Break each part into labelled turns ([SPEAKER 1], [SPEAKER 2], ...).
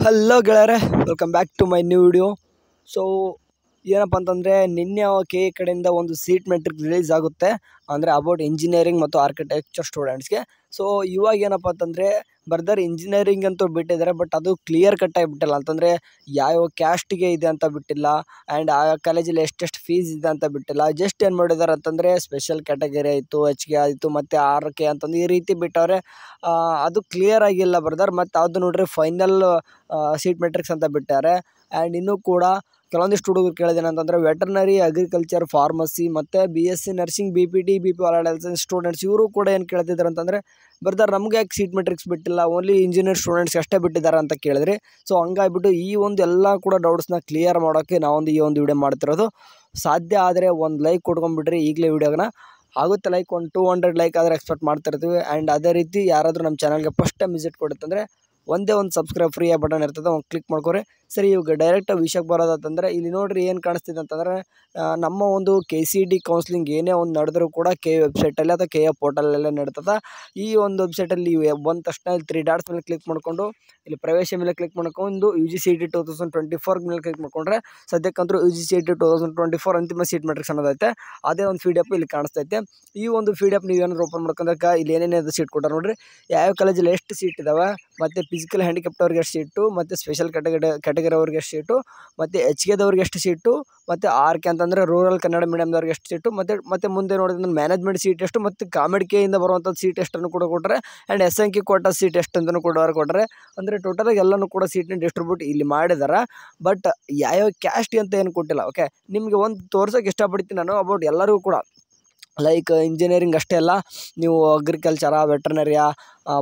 [SPEAKER 1] Hello ಗೆಳೆಯರೆ, welcome back to my new video. So ಏನಪ್ಪ ಅಂತಂದರೆ ನಿನ್ನೆ ಕೆ ಎ ಕಡೆಯಿಂದ ಒಂದು ಸೀಟ್ ಮೆಟ್ರಿಕ್ ರಿಲೀಸ್ ಆಗುತ್ತೆ, ಅಂದರೆ ಅಬೌಟ್ ಇಂಜಿನಿಯರಿಂಗ್ ಮತ್ತು ಆರ್ಕಿಟೆಕ್ಚರ್ ಸ್ಟೂಡೆಂಟ್ಸ್ಗೆ. ಸೊ ಇವಾಗ ಏನಪ್ಪ ಅಂತಂದರೆ ಬರ್ದರ್ ಇಂಜಿನಿಯರಿಂಗ್ ಅಂತೂ ಬಿಟ್ಟಿದ್ದಾರೆ, ಬಟ್ ಅದು ಕ್ಲಿಯರ್ ಕಟ್ಟಾಗಿ ಬಿಟ್ಟಿಲ್ಲ. ಅಂತಂದರೆ ಯಾವ ಕ್ಯಾಸ್ಟಿಗೆ ಇದೆ ಅಂತ ಬಿಟ್ಟಿಲ್ಲ, ಆ್ಯಂಡ್ ಆ ಕಾಲೇಜಲ್ಲಿ ಎಷ್ಟೆಷ್ಟು ಫೀಸ್ ಇದೆ ಅಂತ ಬಿಟ್ಟಿಲ್ಲ. ಜಸ್ಟ್ ಏನು ಮಾಡಿದ್ದಾರೆ ಅಂತಂದರೆ ಸ್ಪೆಷಲ್ ಕ್ಯಾಟಗರಿ ಆಯಿತು, ಎಚ್ ಕೆ ಆಯಿತು ಮತ್ತು ಆರ್ ಕೆ ಅಂತಂದು ಈ ರೀತಿ ಬಿಟ್ಟವ್ರೆ. ಅದು ಕ್ಲಿಯರ್ ಆಗಿಲ್ಲ ಬರ್ದರ್. ಮತ್ತು ಅದು ನೋಡ್ರಿ ಫೈನಲ್ ಸೀಟ್ ಮೆಟ್ರಿಕ್ಸ್ ಅಂತ ಬಿಟ್ಟಾರೆ. ಆ್ಯಂಡ್ ಇನ್ನೂ ಕೂಡ ಕೆಲವೊಂದಿಷ್ಟು ಹುಡುಗರು ಕೇಳಿದೇನಂತಂದರೆ ವೆಟರ್ನರಿ, ಅಗ್ರಿಕಲ್ಚರ್, ಫಾರ್ಮಸಿ ಮತ್ತು BSc nursing, BPT, BP allied science students ಇವರು ಕೂಡ ಏನು ಕೇಳ್ತಿದ್ದಾರೆ ಅಂತಂದರೆ ಬರ್ದರ್ ನಮ್ಗೆ ಯಾಕೆ ಸೀಟ್ ಮೆಟ್ರಿಕ್ಸ್ ಬಿಟ್ಟಿಲ್ಲ, ಓನ್ಲಿ ಇಂಜಿನಿಯರ್ ಸ್ಟೂಡೆಂಟ್ಸ್ಗೆ ಅಷ್ಟೇ ಬಿಟ್ಟಿದ್ದಾರೆ ಅಂತ ಕೇಳಿದ್ರಿ. ಸೊ ಹಂಗಾಗ್ಬಿಟ್ಟು ಈ ಒಂದು ಎಲ್ಲ ಕೂಡ ಡೌಟ್ಸ್ನ ಕ್ಲಿಯರ್ ಮಾಡೋಕ್ಕೆ ನಾವೊಂದು ಈ ಒಂದು ವಿಡಿಯೋ ಮಾಡ್ತಿರೋದು. ಸಾಧ್ಯ ಆದರೆ ಒಂದು ಲೈಕ್ ಕೊಟ್ಕೊಂಡ್ಬಿಟ್ರಿ ಈಗಲೇ ವಿಡಿಯೋನ. ಆಗುತ್ತೆ ಲೈಕ್, ಒಂದು 200 ಲೈಕ್ ಆದರೆ ಎಕ್ಸ್ಪೆಕ್ಟ್ ಮಾಡ್ತಿರ್ತೀವಿ. ಆ್ಯಂಡ್ ಅದೇ ರೀತಿ ಯಾರಾದರೂ ನಮ್ಮ ಚಾನಲ್ಗೆ ಫಸ್ಟ್ ಟೈಮ್ ವಿಸಿಟ್ ಕೊಡುತ್ತಂದರೆ ಒಂದೇ ಒಂದು ಸಬ್ಸ್ಕ್ರೈಬ್ ಫ್ರೀ ಬಟನ್ ಇರ್ತದೆ, ಒಂದು ಕ್ಲಿಕ್ ಮಾಡ್ಕೊರಿ. ಸರಿ, ಇವಾಗ ಡೈರೆಕ್ಟ್ ವಿಷಯಕ್ಕೆ ಬರೋದಂತಂದರೆ ಇಲ್ಲಿ ನೋಡಿರಿ ಏನು ಕಾಣಿಸ್ತಿದೆ ಅಂತಂದರೆ ನಮ್ಮ ಒಂದು KCET ಕೌನ್ಸ್ಲಿಂಗ್ ಏನೇ ಒಂದು ನಡೆದರೂ ಕೂಡ KE ವೆಬ್ಸೈಟಲ್ಲಿ ಅಥವಾ KE ಪೋರ್ಟಲಲ್ಲೇ ನಡೀತದೆ. ಈ ಒಂದು ವೆಬ್ಸೈಟಲ್ಲಿ ಬಂದ ತಕ್ಷಣ ಇಲ್ಲಿ 3 ಡಾಟ್ಸ್ ಮೇಲೆ ಕ್ಲಿಕ್ ಮಾಡಿಕೊಂಡು ಇಲ್ಲಿ ಪ್ರವೇಶ ಮೇಲೆ ಕ್ಲಿಕ್ ಮಾಡ್ಕೊಂಡು UGCET 2024 ಮೇಲೆ ಕ್ಲಿಕ್ ಮಾಡಿಕೊಂಡ್ರೆ ಸದ್ಯಕ್ಕಂತೂ UGCET 2024 ಅಂತಿಮ ಸೀಟ್ ಮೆಟ್ರಿಕ್ಸ್ ಅನ್ನೋದೈತೆ. ಅದೇ ಒಂದು PDF ಇಲ್ಲಿ ಕಾಣಿಸ್ತೈತೆ. ಈ ಒಂದು PDF ನೀವು ಏನಾದ್ರು ಓಪನ್ ಮಾಡ್ಕೊಂಡಾಗ ಇಲ್ಲಿ ಏನೇನು ಸೀಟ್ ಕೊಟ್ಟಾರೆ ನೋಡಿರಿ, ಯಾವ ಕಾಲೇಜಲ್ಲಿ ಎಷ್ಟು ಸೀಟ್ ಇದಾವೆ, ಮತ್ತು ಫಿಸಿಕಲ್ ಹ್ಯಾಂಡಿಕ್ಯಾಪ್ಟ್ ಅವ್ರಿಗೆ ಎಷ್ಟು ಸೀಟು, ಮತ್ತು ಸ್ಪೆಷಲ್ ಕ್ಯಾಟಗರಿ ಅವ್ರಿಗೆ ಎಷ್ಟು ಸೀಟು, ಮತ್ತು HKದವ್ರಿಗೆ ಎಷ್ಟು ಸೀಟು, ಮತ್ತು RK ಅಂತಂದರೆ ರೂರಲ್ ಕನ್ನಡ ಮೀಡಿಯಮ್ದವ್ರಿಗೆ ಎಷ್ಟು ಸೀಟು, ಮತ್ತು ಮುಂದೆ ನೋಡಿದ್ರೆ ಮ್ಯಾನೇಜ್ಮೆಂಟ್ ಸೀಟ್ ಎಷ್ಟು, ಮತ್ತು ಕಾಮೆಡ್ ಕೆಯಿಂದ ಬರುವಂಥ ಸೀಟ್ ಎಷ್ಟನ್ನು ಕೂಡ ಕೊಟ್ಟರೆ, ಆ್ಯಂಡ್ SNK ಕೋಟಾ ಸೀಟ್ ಎಷ್ಟು ಅಂತಲೂ ಕೂಡ ಕೊಟ್ಟರೆ. ಅಂದರೆ ಟೋಟಲಾಗಿ ಎಲ್ಲನೂ ಕೂಡ ಸೀಟ್ನ ಡಿಸ್ಟ್ರಿಬ್ಯೂಟ್ ಇಲ್ಲಿ ಮಾಡಿದ್ದಾರೆ. ಬಟ್ ಯಾವ್ಯಾವ ಕ್ಯಾಸ್ಟ್ ಅಂತ ಏನು ಕೊಟ್ಟಿಲ್ಲ. ಓಕೆ, ನಿಮಗೆ ಒಂದು ತೋರ್ಸೋಕೆ ಇಷ್ಟಪಡ್ತೀನಿ ನಾನು ಅಬೌಟ್ ಎಲ್ಲರಿಗೂ ಕೂಡ. ಲೈಕ್ ಇಂಜಿನಿಯರಿಂಗ್ ಅಷ್ಟೇ ಅಲ್ಲ, ನೀವು ಅಗ್ರಿಕಲ್ಚರ, ವೆಟರ್ನರಿಯಾ,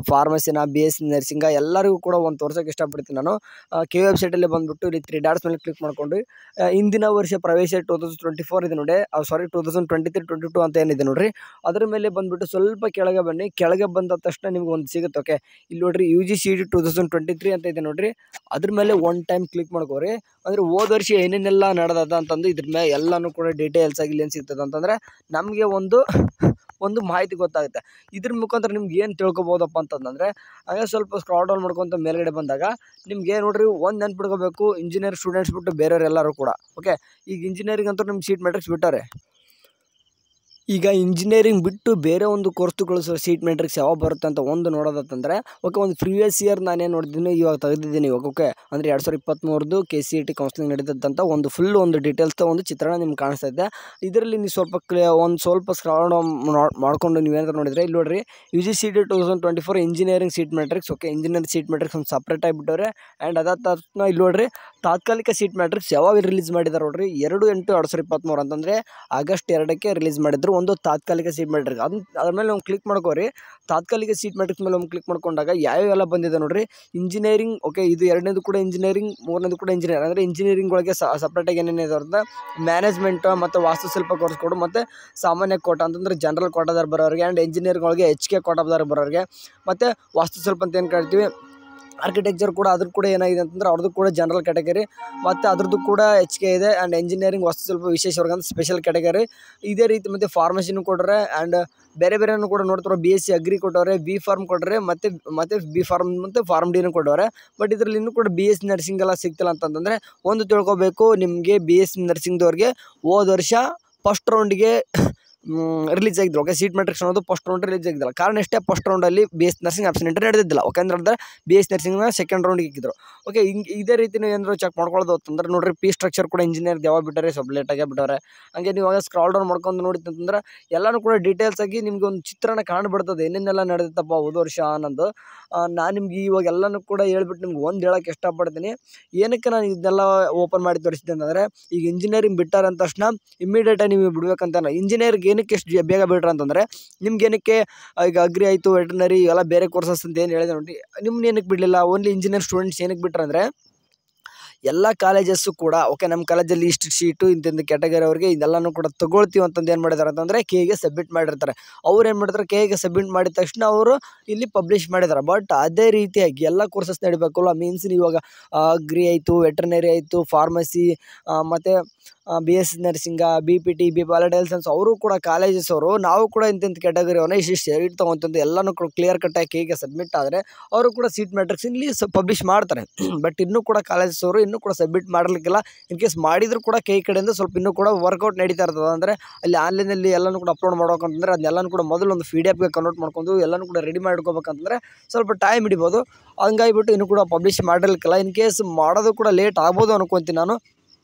[SPEAKER 1] ಫಾರ್ಮಸಿನ, BSc ನರ್ಸಿಂಗ ಎಲ್ಲರಿಗೂ ಕೂಡ ಒಂದು ತೋರ್ಸೋಕೆ ಇಷ್ಟಪಡ್ತೀನಿ ನಾನು. KE ವೆಬ್ಸೈಟಲ್ಲಿ ಬಂದುಬಿಟ್ಟು ಇಲ್ಲಿ 3 ಡಾಟ್ಸ್ ಮೇಲೆ ಕ್ಲಿಕ್ ಮಾಡ್ಕೊಂಡು ಇಂದಿನ ವರ್ಷ ಪ್ರವೇಶ 2024 ಇದೆ ನೋಡಿ, 2023-22 ಅಂತ ಏನಿದೆ ನೋಡಿರಿ, ಅದ್ರ ಮೇಲೆ ಬಂದುಬಿಟ್ಟು ಸ್ವಲ್ಪ ಕೆಳಗೆ ಬನ್ನಿ. ಕೆಳಗೆ ಬಂದ ತಕ್ಷಣ ನಿಮ್ಗೆ ಒಂದು ಸಿಗುತ್ತೆ. ಓಕೆ, ಇಲ್ಲಿ ನೋಡಿರಿ UGCET 2023 ಅಂತ ಇದೆ ನೋಡಿರಿ, ಅದ್ರ ಮೇಲೆ ಒನ್ ಟೈಮ್ ಕ್ಲಿಕ್ ಮಾಡ್ಕೋರಿ. ಅಂದರೆ ಹೋದ ವರ್ಷ ಏನೇನೆಲ್ಲ ನಡೆದದ ಅಂತಂದು ಇದ್ರ ಮೇಲೆ ಎಲ್ಲನೂ ಕೂಡ ಡೀಟೇಲ್ಸ್ ಆಗಿ ಇಲ್ಲಿ ಏನು ಸಿಗ್ತದೆ ಅಂತಂದರೆ ನಮಗೆ ಒಂದು ಮಾಹಿತಿ ಗೊತ್ತಾಗುತ್ತೆ. ಇದ್ರ ಮುಖಾಂತರ ನಿಮ್ಗೆ ಏನು ತಿಳ್ಕೊಬೋದಪ್ಪ ಅಂತಂದರೆ ಹಾಗೆ ಸ್ವಲ್ಪ ಸ್ಕ್ರಾಲ್ ಡೌನ್ ಮಾಡ್ಕೊತ ಮೇಲ್ಗಡೆ ಬಂದಾಗ ನಿಮ್ಗೆ ನೋಡ್ರಿ ಒಂದು ನೆನ್ಪಿಡ್ಕೋಬೇಕು, ಇಂಜಿನಿಯರ್ ಸ್ಟೂಡೆಂಟ್ಸ್ ಬಿಟ್ಟು ಬೇರೆಯವ್ರು ಎಲ್ಲರೂ ಕೂಡ. ಓಕೆ, ಈಗ ಇಂಜಿನಿಯರಿಂಗ್ ಅಂತೂ ನಿಮ್ಗೆ ಸೀಟ್ ಮೆಟ್ರಿಕ್ಸ್ ಬಿಟ್ಟಾರೆ. ಈಗ ಇಂಜಿನಿಯರಿಂಗ್ ಬಿಟ್ಟು ಬೇರೆ ಒಂದು ಕೋರ್ಸ್ಗಳು ಸೀಟ್ ಮೆಟ್ರಿಕ್ಸ್ ಯಾವಾಗ ಬರುತ್ತೆ ಅಂತ ಒಂದು ನೋಡೋದಂತಂದರೆ, ಓಕೆ, ಒಂದು ಪ್ರೀವಿಯಸ್ ಇಯರ್ ನಾನೇನು ನೋಡಿದ್ದೀನಿ ಇವಾಗ ತೆಗೆದಿದ್ದೀನಿ ಇವಾಗ. ಓಕೆ, ಅಂದರೆ 2023 KCET ಕೌನ್ಸ್ಲಿಂಗ್ ನಡೀತದಂತ ಒಂದು ಫುಲ್ ಒಂದು ಡೀಟೇಲ್ಸ್ ಒಂದು ಚಿತ್ರಣ ನಿಮ್ಗೆ ಕಾಣಿಸ್ತಾ ಇದೆ. ಇದರಲ್ಲಿ ನೀವು ಸ್ವಲ್ಪ ಸ್ಕ್ರಾಲ್ ಡೌನ್ ಮಾಡ್ಕೊಂಡು ನೀವೇನಾದ್ರು ನೋಡಿದರೆ ಇಲ್ಲಿ ನೋಡಿರಿ UGCET 2024 engineering seat matrix. Okay, engineering seat matrix ಒಂದು ಸಪ್ರೇಟ್ ಆಗಿಬಿಟ್ಟವ್ರೆ. ಆ್ಯಂಡ್ ಅದಾದ ತಕ್ಷಣ ಇಲ್ಲಿ ನೋಡಿರಿ ತಾತ್ಕಾಲಿಕ ಸೀಟ್ ಮೆಟ್ರಿಕ್ಸ್ ಯಾವಾಗ ರಿಲೀಸ್ ಮಾಡಿದ್ದಾರೆ ನೋಡಿರಿ, 2/8/2023 ಅಂತಂದರೆ ಆಗಸ್ಟ್ 2ಕ್ಕೆ ರಿಲೀಸ್ ಮಾಡಿದ್ರು ಒಂದು ತಾತ್ಕಾಲಿಕ ಸೀಟ್ ಮೆಟ್ರಿಕ್. ಅದ್ರ ಮೇಲೆ ನಾವು ಕ್ಲಿಕ್ ಮಾಡ್ಕೋರಿ. ತಾತ್ಕಾಲಿಕ ಸೀಟ್ ಮೆಟ್ರಿಕ್ಸ್ ಮೇಲೆ ಒಂದು ಕ್ಲಿಕ್ ಮಾಡ್ಕೊಂಡಾಗ ಯಾವ್ಯಾವೆಲ್ಲ ಬಂದಿದೆ ನೋಡಿರಿ, ಇಂಜಿನಿಯರಿಂಗ್. ಓಕೆ, ಇದು ಎರಡನೇದು ಕೂಡ ಇಂಜಿನಿಯರಿಂಗ್, ಮೂರನೇದು ಕೂಡ ಇಂಜಿನಿಯರ್. ಅಂದರೆ ಇಂಜಿನಿಯರಿಂಗ್ ಒಳಗೆ ಸಪ್ರೇಟಾಗಿ ಏನೇನಿದೆ ಅಂತ ಮ್ಯಾನೇಜ್ಮೆಂಟ್ ಮತ್ತು ವಾಸ್ತುಶಿಲ್ಪ ಕೋರ್ಸ್ಗಳು, ಮತ್ತು ಸಾಮಾನ್ಯ ಕೋಟ ಅಂತಂದರೆ ಜನರಲ್ ಕೋಟಾದಾರ ಬರೋರಿಗೆ, ಆ್ಯಂಡ್ ಇಂಜಿನಿಯರಿಂಗ್ ಒಳಗೆ HK ಕೋಟಾದಾರ ಬರೋರಿಗೆ, ಮತ್ತು ವಾಸ್ತುಶಿಲ್ಪ ಅಂತ ಏನು ಕರಿತೀವಿ ಆರ್ಕಿಟೆಕ್ಚರ್ ಕೂಡ, ಅದ್ರ ಕೂಡ ಏನಾಗಿದೆ ಅಂತಂದ್ರೆ ಅವ್ರದ್ದು ಕೂಡ ಜನರಲ್ ಕ್ಯಾಟಗರಿ, ಮತ್ತು ಅದ್ರದ್ದು ಕೂಡ HK ಇದೆ. ಆ್ಯಂಡ್ ಇಂಜಿನಿಯರಿಂಗ್ ವಾಸ್ತುಶಿಲ್ಪ ವಿಶೇಷ ವರ್ಗ ಅಂತ ಸ್ಪೆಷಲ್ ಕ್ಯಾಟಗರಿ. ಇದೇ ರೀತಿ ಮತ್ತು ಫಾರ್ಮಸಿನೂ ಕೊಟ್ಟರೆ, ಆ್ಯಂಡ್ ಬೇರೆನೂ ಕೂಡ ನೋಡ್ತಾರೆ. BSc ಅಗ್ರಿ ಕೊಟ್ಟವ್ರೆ, B ಫಾರ್ಮ್ ಕೊಟ್ಟರೆ, ಮತ್ತು B ಫಾರ್ಮ್ ಮತ್ತು ಫಾರ್ಮ್ ಡಿನೂ ಕೊಟ್ಟವ್ರೆ. ಬಟ್ ಇದರಲ್ಲಿ ಇನ್ನೂ ಕೂಡ BSc ನರ್ಸಿಂಗ್ ಎಲ್ಲ ಸಿಗ್ತಿಲ್ಲ ಅಂತಂದರೆ ಒಂದು ತಿಳ್ಕೊಬೇಕು, ನಿಮಗೆ BSc ನರ್ಸಿಂಗ್ದವ್ರಿಗೆ ಹೋದ ವರ್ಷ ಫಸ್ಟ್ ರೌಂಡಿಗೆ ರಿಲೀಸ್ ಆಗಿದ್ರು. ಓಕೆ, ಸೀಟ್ ಮೆಟ್ರಿಕ್ಸ್ ಅನ್ನೋದು ಫಸ್ಟ್ ರೌಂಡ್ ರಿಲೀಸ್ ಆಗಿದ್ದಿಲ್ಲ. ಕಾರಣ ಎಷ್ಟೇ, ಫಸ್ಟ್ ರೌಂಡಲ್ಲಿ BSc ನರ್ಸಿಂಗ್ ಆಪ್ಷನ್ ಎಂಟ್ರಿ ನಡೆದಿದ್ದಿಲ್ಲ. ಓಕೆ, ಅಂದ್ರೆ BSc ನರ್ಸಿಂಗ್ನ ಸೆಕೆಂಡ್ ರೌಂಡಿಗೆ ಇಕ್ಕಿದ್ರು. ಓಕೆ, ಇದೇ ರೀತಿ ನೀವು ಏನಾದ್ರು ಚೆಕ್ ಮಾಡ್ಕೊಳ್ಳೋದು ಅಂತಂದ್ರೆ ನೋಡಿರಿ, ಫೀಸ್ ಸ್ಟ್ರಕ್ಚರ್ ಕೂಡ ಇಂಜಿನಿಯರ್ ಯಾವಾಗ ಬಿಟ್ಟಾರೆ, ಸ್ವಲ್ಪ ಲೇಟಾಗೆ ಬಿಟ್ಟವ್ರೆ. ಹಂಗೆ ನೀವು ಆಗ ಸ್ಕ್ರಾಲ್ ಡೌನ್ ಮಾಡ್ಕೊಂಡು ನೋಡಿತ್ತಂತಂದ್ರೆ ಎಲ್ಲನೂ ಕೂಡ ಡೀಟೇಲ್ಸ್ ಆಗಿ ನಿಮ್ಗೆ ಒಂದು ಚಿತ್ರಣ ಕಾಣ್ಬಿಡ್ತದೆ, ಏನೇನೆಲ್ಲ ನಡೆದಿತ್ತಪ್ಪ ಹೋದ ವರ್ಷ ಅನ್ನೋದು. ನಾನು ನಿಮ್ಗೆ ಇವಾಗ ಎಲ್ಲನೂ ಕೂಡ ಹೇಳ್ಬಿಟ್ಟು ನಿಮ್ಗೆ ಒಂದು ಹೇಳೋಕ್ಕೆ ಇಷ್ಟಪಡ್ತೀನಿ. ಏನಕ್ಕೆ ನಾನು ಇದನ್ನೆಲ್ಲ ಓಪನ್ ಮಾಡಿ ತೋರಿಸಿದೆ ಅಂತಂದರೆ, ಈಗ ಇಂಜಿನಿಯರಿಂಗ್ ಬಿಟ್ಟಾರೆ ಅಂದ ತಕ್ಷಣ ಇಮ್ಮಿಡಿಯೇಟಾಗಿ ನೀವು ಬಿಡ್ಬೇಕಂತ. ಇಂಜಿನಿಯರಿಂಗ್ ಏನಕ್ಕೆ ಎಷ್ಟು ಬೇಗ ಬಿಟ್ರೆ ಅಂತಂದರೆ, ನಿಮ್ಗೆ ಏನಕ್ಕೆ ಈಗ ಅಗ್ರಿ ಆಯಿತು, ವೆಟರ್ನರಿ ಎಲ್ಲ ಬೇರೆ ಕೋರ್ಸಸ್ ಅಂತ ಏನು ಹೇಳಿದೆ ನೋಡಿ, ನಿಮ್ಗೆ ಏನಕ್ಕೆ ಬಿಡಲಿಲ್ಲ, ಓನ್ಲಿ ಇಂಜಿನಿಯರ್ ಸ್ಟೂಡೆಂಟ್ಸ್ ಏನಕ್ಕೆ ಬಿಟ್ರೆ ಅಂದರೆ ಎಲ್ಲ ಕಾಲೇಜಸ್ಸು ಕೂಡ ಓಕೆ, ನಮ್ಮ ಕಾಲೇಜಲ್ಲಿ ಇಷ್ಟು ಸೀಟು ಇಂತಿಂದು ಕ್ಯಾಟಗರಿ ಅವ್ರಿಗೆ ಇದೆಲ್ಲನೂ ಕೂಡ ತೊಗೊಳ್ತೀವಿ ಅಂತಂದು ಏನು ಮಾಡಿದ್ದಾರೆ ಅಂತಂದರೆ KEಗೆ ಸಬ್ಮಿಟ್ ಮಾಡಿರ್ತಾರೆ. ಅವ್ರು ಏನು ಮಾಡ್ತಾರೆ, KEಗೆ ಸಬ್ಮಿಟ್ ಮಾಡಿದ ತಕ್ಷಣ ಅವರು ಇಲ್ಲಿ ಪಬ್ಲಿಷ್ ಮಾಡಿದ್ದಾರೆ. ಬಟ್ ಅದೇ ರೀತಿಯಾಗಿ ಎಲ್ಲ ಕೋರ್ಸಸ್ ನಡಿಬೇಕಲ್ಲ. ಮೀನ್ಸ್ ಇವಾಗ ಅಗ್ರಿ ಆಯಿತು, ವೆಟರ್ನರಿ ಆಯಿತು, ಫಾರ್ಮಸಿ, ಮತ್ತು BSc nursing, BPT, political science ಅವರು ಕೂಡ ಕಾಲೇಜಸ್ ಅವರು ನಾವು ಕೂಡ ಇಂತಿಂಥ ಕ್ಯಾಟಗರಿ ಅವನ್ನ ಇಷ್ಟು ಸೀಟ್ ತೊಗೊಂತಂದು ಎಲ್ಲನೂ ಕೂಡ ಕ್ಲಿಯರ್ ಕಟ್ಟಾಗಿ ಹೇಗೆ ಸಬ್ಮಿಟ್ ಆದರೆ ಅವರು ಕೂಡ ಸೀಟ್ ಮ್ಯಾಟ್ರಿಕ್ಸ್ ಇಲ್ಲಿ ಪಬ್ಲಿಷ್ ಮಾಡ್ತಾರೆ. ಬಟ್ ಇನ್ನೂ ಕೂಡ ಕಾಲೇಜಸ್ ಅವರು ಇನ್ನೂ ಕೂಡ ಸಬ್ಮಿಟ್ ಮಾಡಲಿಕ್ಕಿಲ್ಲ. ಇನ್ ಕೇಸ್ ಮಾಡಿದರೂ ಕೂಡ ಕಡೆಯಿಂದ ಸ್ವಲ್ಪ ಇನ್ನೂ ಕೂಡ ವರ್ಕೌಟ್ ನಡೀತಾ ಇರ್ತದೆ. ಅಂದರೆ ಅಲ್ಲಿ ಆನ್ಲೈನಲ್ಲಿ ಎಲ್ಲನೂ ಕೂಡ ಅಪ್ಲೋಡ್ ಮಾಡ್ಬೇಕಂತಂದರೆ ಅದನ್ನೆಲ್ಲನೂ ಕೂಡ ಮೊದಲು ಒಂದು PDF ಕನ್ವರ್ಟ್ ಮಾಡ್ಕೊಂಡು ಎಲ್ಲನೂ ಕೂಡ ರೆಡಿ ಮಾಡ್ಕೋಬೇಕಂತಂದರೆ ಸ್ವಲ್ಪ ಟೈಮ್ ಹಿಡಿಬೋದು. ಹಂಗಾಗಿಬಿಟ್ಟು ಇನ್ನೂ ಕೂಡ ಪಬ್ಲಿಷ್ ಮಾಡಿರ್ಲಿಕ್ಕಿಲ್ಲ. ಇನ್ ಕೇಸ್ ಮಾಡೋದು ಕೂಡ ಲೇಟ್ ಆಗ್ಬೋದು ಅನ್ಕೊತೀನಿ ನಾನು.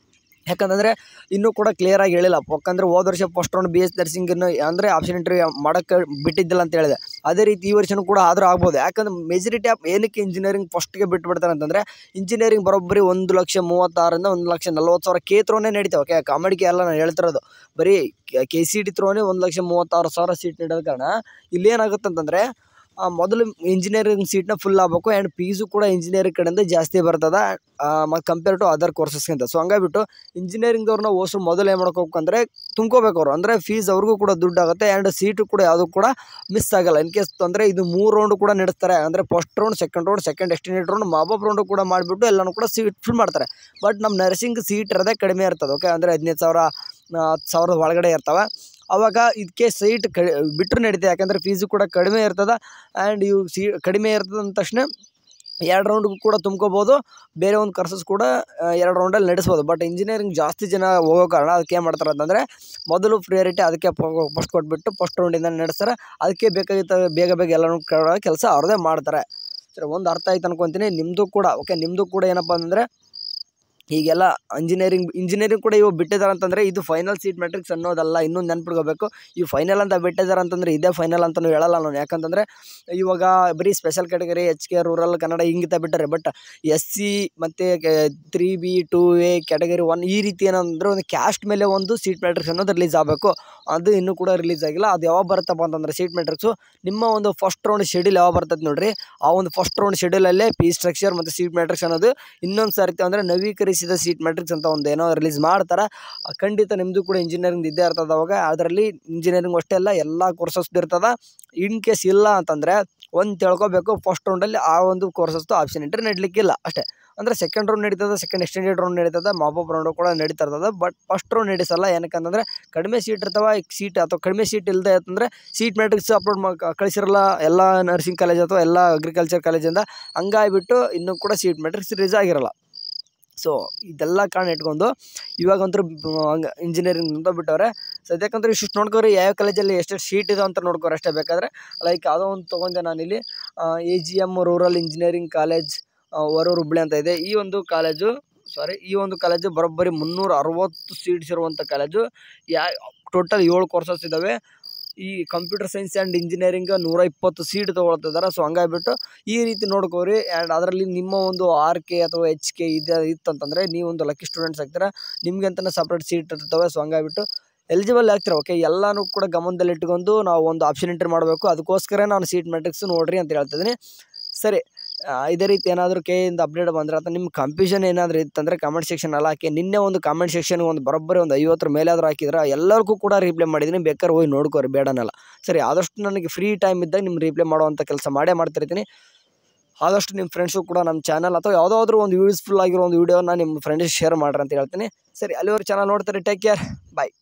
[SPEAKER 1] ಯಾಕಂತಂದರೆ ಇನ್ನೂ ಕೂಡ ಕ್ಲಿಯರಾಗಿ ಹೇಳಿಲ್ಲ. ಯಾಕಂದರೆ ಹೋದ ವರ್ಷ ಫಸ್ಟ್ ರೌಂಡ್ BSc ನರ್ಸಿಂಗನ್ನು ಅಂದರೆ ಆಪ್ಷನ್ ಇಂಟರ್ವ್ಯೂ ಮಾಡೋಕ್ಕೆ ಬಿಟ್ಟಿದ್ದಿಲ್ಲ ಅಂತ ಹೇಳಿದೆ. ಅದೇ ರೀತಿ ಈ ವರ್ಷವೂ ಕೂಡ ಆದರೂ ಆಗ್ಬೋದು. ಯಾಕಂದ್ರೆ ಮೆಜಾರಿಟಿ ಆಫ್ ಏನಕ್ಕೆ ಇಂಜಿನಿಯರಿಂಗ್ ಫಸ್ಟ್ಗೆ ಬಿಟ್ಬಿಡ್ತಾರೆ ಅಂತಂದರೆ ಇಂಜಿನಿಯರಿಂಗ್ ಬರೋಬ್ಬರಿ 1,36,000 ರಿಂದ 1,40,000 ತ್ರೋನೇ ನಡೀತಾವೆ. ಓಕೆ, ಕಾಮಿಡಿಗೆ ಎಲ್ಲ ನಾನು ಹೇಳ್ತಿರೋದು ಬರೀ KCET ತ್ರೋನೇ 1,36,000 ಸೀಟ್ ನೀಡೋದ ಕಾರಣ ಇಲ್ಲಿ ಏನಾಗುತ್ತೆ ಅಂತಂದರೆ ಮೊದಲು ಇಂಜಿನಿಯರಿಂಗ್ ಸೀಟ್ನ ಫುಲ್ ಆಗಬೇಕು. ಆ್ಯಂಡ್ ಫೀಸು ಕೂಡ ಇಂಜಿನಿಯರಿಂಗ್ ಕಡೆಯಿಂದ ಜಾಸ್ತಿ ಬರ್ತದೆ ಮತ್ತು ಕಂಪೇರ್ ಟು ಅದರ್ ಕೋರ್ಸಸ್ಗಿಂತ. ಸೊ ಹಂಗಾಗಿಬಿಟ್ಟು ಇಂಜಿನಿಯರಿಂಗ್ದವ್ರನ್ನ ಓಸು ಮೊದಲು ಏನು ಮಾಡ್ಕೋಬೇಕಂದ್ರೆ ತುಂಬ್ಕೋಬೇಕು ಅವರು. ಅಂದರೆ ಫೀಸ್ ಅವ್ರಿಗೂ ಕೂಡ ದುಡ್ಡು ಆಗುತ್ತೆ. ಆ್ಯಂಡ್ ಸೀಟು ಕೂಡ ಯಾವುದೂ ಕೂಡ ಮಿಸ್ ಆಗಲ್ಲ. ಇನ್ ಕೇಸ್ ಅಂದರೆ ಇದು 3 ರೌಂಡು ಕೂಡ ನಡೆಸ್ತಾರೆ. ಅಂದರೆ first round, second round, second extended round, mop up round ಕೂಡ ಮಾಡಿಬಿಟ್ಟು ಎಲ್ಲನೂ ಕೂಡ ಸೀಟ್ ಫುಲ್ ಮಾಡ್ತಾರೆ. ಬಟ್ ನಮ್ಮ ನರ್ಸಿಂಗ್ ಸೀಟ್ ಇರೋದೇ ಕಡಿಮೆ ಇರ್ತದೆ. ಓಕೆ, ಅಂದರೆ 15,000 10,000 ಒಳಗಡೆ ಇರ್ತವೆ. ಆವಾಗ ಇದಕ್ಕೆ ಸೀಟ್ ಬಿಟ್ಟರು ನಡೀತದೆ. ಯಾಕಂದರೆ ಫೀಸು ಕೂಡ ಕಡಿಮೆ ಇರ್ತದೆ. ಆ್ಯಂಡ್ ಇವು ಕಡಿಮೆ ಇರ್ತದೆ ಅಂದ ತಕ್ಷಣ 2 ರೌಂಡ್ಗೂ ಕೂಡ ತುಂಬ್ಕೋಬೋದು. ಬೇರೆ ಒಂದು ಕೋರ್ಸಸ್ ಕೂಡ 2 ರೌಂಡಲ್ಲಿ ನಡೆಸ್ಬೋದು. ಬಟ್ ಇಂಜಿನಿಯರಿಂಗ್ ಜಾಸ್ತಿ ಜನ ಹೋಗೋ ಕಾರಣ ಅದಕ್ಕೆ ಏನು ಮಾಡ್ತಾರೆ ಅಂತಂದರೆ ಮೊದಲು ಪ್ರಿಯಾರಿಟಿ ಅದಕ್ಕೆ ಫಸ್ಟ್ ಕೊಟ್ಬಿಟ್ಟು ಫಸ್ಟ್ ರೌಂಡಿಂದ ನಡೆಸ್ತಾರೆ. ಅದಕ್ಕೆ ಬೇಕಾಗಿತ್ತು ಬೇಗ ಎಲ್ಲನೂ ಕೆಲಸ ಅವ್ರದ್ದೇ ಮಾಡ್ತಾರೆ. ಸರಿ, ಒಂದು ಅರ್ಥ ಆಯ್ತು ಅನ್ಕೊತೀನಿ ನಿಮ್ಮದು ಕೂಡ. ಓಕೆ, ನಿಮ್ಮದು ಕೂಡ ಏನಪ್ಪ ಅಂತಂದರೆ ಹೀಗೆಲ್ಲ ಇಂಜಿನಿಯರಿಂಗ್ ಕೂಡ ಇವು ಬಿಟ್ಟಿದ್ದಾರೆ ಅಂತಂದರೆ ಇದು ಫೈನಲ್ ಸೀಟ್ ಮ್ಯಾಟ್ರಿಕ್ಸ್ ಅನ್ನೋದಲ್ಲ. ಇನ್ನೂ ನೆನ್ಪಿಡ್ಕೋಬೇಕು. ಈ ಫೈನಲ್ ಅಂತ ಬಿಟ್ಟಿದ್ದಾರೆ ಅಂತಂದರೆ ಇದೇ ಫೈನಲ್ ಅಂತಲೂ ಹೇಳಲ್ಲ ನಾನು. ಯಾಕಂತಂದರೆ ಇವಾಗ ಬರೀ special category HK, rural, Kannada ಹಿಂಗಿತ ಬಿಟ್ಟರೆ. ಬಟ್ SC ಮತ್ತು 3B, 2A, ಕ್ಯಾಟಗರಿ 1 ಈ ರೀತಿ ಏನಂದರೆ ಒಂದು ಕ್ಯಾಸ್ಟ್ ಮೇಲೆ ಒಂದು ಸೀಟ್ ಮ್ಯಾಟ್ರಿಕ್ಸ್ ಅನ್ನೋದು ರಿಲೀಸ್ ಆಗಬೇಕು. ಅದು ಇನ್ನೂ ಕೂಡ ರಿಲೀಸ್ ಆಗಿಲ್ಲ. ಅದು ಯಾವಾಗ ಬರುತ್ತಪ್ಪ ಅಂತಂದರೆ ಸೀಟ್ ಮ್ಯಾಟ್ರಿಕ್ಸು ನಿಮ್ಮ ಒಂದು ಫಸ್ಟ್ ರೌಂಡ್ ಶೆಡ್ಯೂಲ್ ಯಾವಾಗ ಬರ್ತದೆ ನೋಡಿರಿ. ಆ ಒಂದು ಫಸ್ಟ್ ರೌಂಡ್ ಶೆಡ್ಯೂಲಲ್ಲೇ ಫೀ ಸ್ಟ್ರಕ್ಚರ್ ಮತ್ತು ಸೀಟ್ ಮ್ಯಾಟ್ರಿಕ್ಸ್ ಅನ್ನೋದು ಇನ್ನೊಂದು ಸರ್ತಿ ಅಂದರೆ ನವೀಕರಿಸಿದ ಸೀಟ್ ಮ್ಯಾಟ್ರಿಕ್ಸ್ ಅಂತ ಒಂದು ಏನೋ ರಿಲೀಸ್ ಮಾಡ್ತಾರೆ. ಖಂಡಿತ ನಿಮ್ಮದು ಕೂಡ ಇಂಜಿನಿಯರಿಂಗ್ ಇದ್ದೇ ಇರ್ತದೆ. ಅವಾಗ ಅದರಲ್ಲಿ ಇಂಜಿನಿಯರಿಂಗ್ ಅಷ್ಟೇ ಅಲ್ಲ ಎಲ್ಲ ಕೋರ್ಸಸ್ದು ಇರ್ತದೆ. ಇನ್ ಕೇಸ್ ಇಲ್ಲ ಅಂತಂದರೆ ಒಂದು ತಿಳ್ಕೊಬೇಕು, ಫಸ್ಟ್ ರೌಂಡಲ್ಲಿ ಆ ಒಂದು ಕೋರ್ಸಸ್ದು ಆಪ್ಷನ್ ಇಂಟರ್ವ್ಯೂ ನಡೀಲಿಕ್ಕಿಲ್ಲ ಅಷ್ಟೇ. ಅಂದರೆ ಸೆಕೆಂಡ್ ರೌಂಡ್ ನಡೀತದೆ, ಸೆಕೆಂಡ್ ಎಕ್ಸ್ಟೆಂಡೆಡ್ ರೌಂಡ್ ನಡೀತದೆ, ಮಾಬಾಬ್ ರೌಂಡು ಕೂಡ ನಡೀತಾ ಇರ್ತದೆ. ಬಟ್ ಫಸ್ಟ್ ರೌಂಡ್ ನಡೆಸಲ್ಲ. ಏನಕ್ಕಂತಂದರೆ ಕಡಿಮೆ ಸೀಟ್ ಇರ್ತವೆ. ಸೀಟ್ ಅಥವಾ ಕಡಿಮೆ ಸೀಟ್ ಇಲ್ಲದೆ ಅಂತಂದರೆ ಸೀಟ್ ಮ್ಯಾಟ್ರಿಕ್ಸ್ ಅಪ್ಲೋಡ್ ಕಳಿಸಿರಲ್ಲ ಎಲ್ಲ ನರ್ಸಿಂಗ್ ಕಾಲೇಜ್ ಅಥವಾ ಎಲ್ಲ ಅಗ್ರಿಕಲ್ಚರ್ ಕಾಲೇಜಿಂದ. ಹಂಗಾಗಿಬಿಟ್ಟು ಇನ್ನೂ ಕೂಡ ಸೀಟ್ ಮ್ಯಾಟ್ರಿಕ್ಸ್ ರಿಲೀಸ್ ಆಗಿರಲ್ಲ. ಸೊ ಇದೆಲ್ಲ ಕಾರಣ ಇಟ್ಕೊಂಡು ಇವಾಗಂತೂ ಇಂಜಿನಿಯರಿಂಗ್ ಅಂತ ಬಿಟ್ಟವ್ರೆ. ಸದ್ಯಕ್ಕಂತೂ ಇಷ್ಟು ನೋಡ್ಕೋರಿ ಯಾವ ಕಾಲೇಜಲ್ಲಿ ಎಷ್ಟೆಷ್ಟು ಸೀಟ್ ಇದೆ ಅಂತ ನೋಡ್ಕೋರಿ ಅಷ್ಟೇ. ಬೇಕಾದರೆ ಲೈಕ್ ಯಾವುದೋ ಒಂದು ತೊಗೊಂಡೆ ನಾನಿಲ್ಲಿ AGM rural engineering college Varur Hubli ಅಂತ ಇದೆ. ಈ ಒಂದು ಕಾಲೇಜು ಬರೋಬ್ಬರಿ 360 ಸೀಟ್ಸ್ ಇರುವಂಥ ಕಾಲೇಜು. ಟೋಟಲ್ 7 ಕೋರ್ಸಸ್ ಇದ್ದಾವೆ. ಈ computer science and engineering 120 seat ತೊಗೊಳ್ತಿದ್ದಾರೆ. ಸೊ ಹಂಗಾಗಿಬಿಟ್ಟು ಈ ರೀತಿ ನೋಡ್ಕೋರಿ. ಆ್ಯಂಡ್ ಅದರಲ್ಲಿ ನಿಮ್ಮ ಒಂದು RK ಅಥವಾ HK ಇತ್ತಂತಂದರೆ ನೀವು ಒಂದು ಲಕ್ಕಿ ಸ್ಟೂಡೆಂಟ್ಸ್ ಆಗ್ತೀರಾ. ನಿಮಗೆ ಅಂತಲೇ ಸಪ್ರೇಟ್ ಸೀಟ್ ಇರ್ತವೆ. ಸೊ ಹಂಗಾಗಿಬಿಟ್ಟು ಎಲಿಜಿಬಲ್ ಆಗ್ತೀರಾ. ಓಕೆ, ಎಲ್ಲನೂ ಕೂಡ ಗಮನದಲ್ಲಿಟ್ಕೊಂಡು ನಾವು ಒಂದು ಆಪ್ಷನ್ ಎಂಟ್ರಿ ಮಾಡಬೇಕು. ಅದಕ್ಕೋಸ್ಕರ ನಾನು ಸೀಟ್ ಮ್ಯಾಟ್ರಿಕ್ಸ್ ನೋಡಿರಿ ಅಂತ ಹೇಳ್ತಿದ್ದೀನಿ. ಸರಿ, ಇದೇ ರೀತಿ ಏನಾದರೂ KEಯಿಂದ ಅಪ್ಡೇಟ್ ಬಂದರೆ ಅಥವಾ ನಿಮ್ಮ ಕನ್ಫ್ಯೂಷನ್ ಏನಾದರೂ ಇತ್ತಂದರೆ ಕಮೆಂಟ್ ಸೆಕ್ಷನಲ್ಲಿ ಹಾಕಿ. ನಿನ್ನೆ ಒಂದು ಕಮೆಂಟ್ ಸೆಕ್ಷನ್ಗೆ ಒಂದು ಬರೋಬ್ಬರಿ ಒಂದು 50 ಮೇಲಾದರೂ ಹಾಕಿದ್ರೆ ಎಲ್ಲರಿಗೂ ಕೂಡ ರಿಪ್ಲೈ ಮಾಡಿದ್ದೀನಿ. ಬೇಕಾದ್ರೆ ಹೋಗಿ ನೋಡ್ಕೋರಿ, ಬೇಡನಲ್ಲ. ಸರಿ, ಆದಷ್ಟು ನನಗೆ ಫ್ರೀ ಟೈಮ್ ಇದ್ದಾಗ ನಿಮ್ಮ ರಿಪ್ಲೈ ಮಾಡುವಂಥ ಕೆಲಸ ಮಾಡ್ತಿರ್ತೀನಿ. ಆದಷ್ಟು ನಿಮ್ಮ ಫ್ರೆಂಡ್ಸು ಕೂಡ ನಮ್ಮ ಚಾನಲ್ ಅಥವಾ ಯಾವುದಾದ್ರೂ ಒಂದು ಯೂಸ್ಫುಲ್ ಆಗಿರೋ ಒಂದು ವೀಡಿಯೋನ ನಿಮ್ಮ ಫ್ರೆಂಡ್ಸ್ ಶೇರ್ ಮಾಡ್ರಿ ಅಂತ ಹೇಳ್ತೀನಿ. ಸರಿ, ಅಲ್ಲಿವರೆಗೆ ಚಾನಲ್ ನೋಡ್ತಾರೆ. ಟೇಕ್ ಕೇರ್, ಬಾಯ್.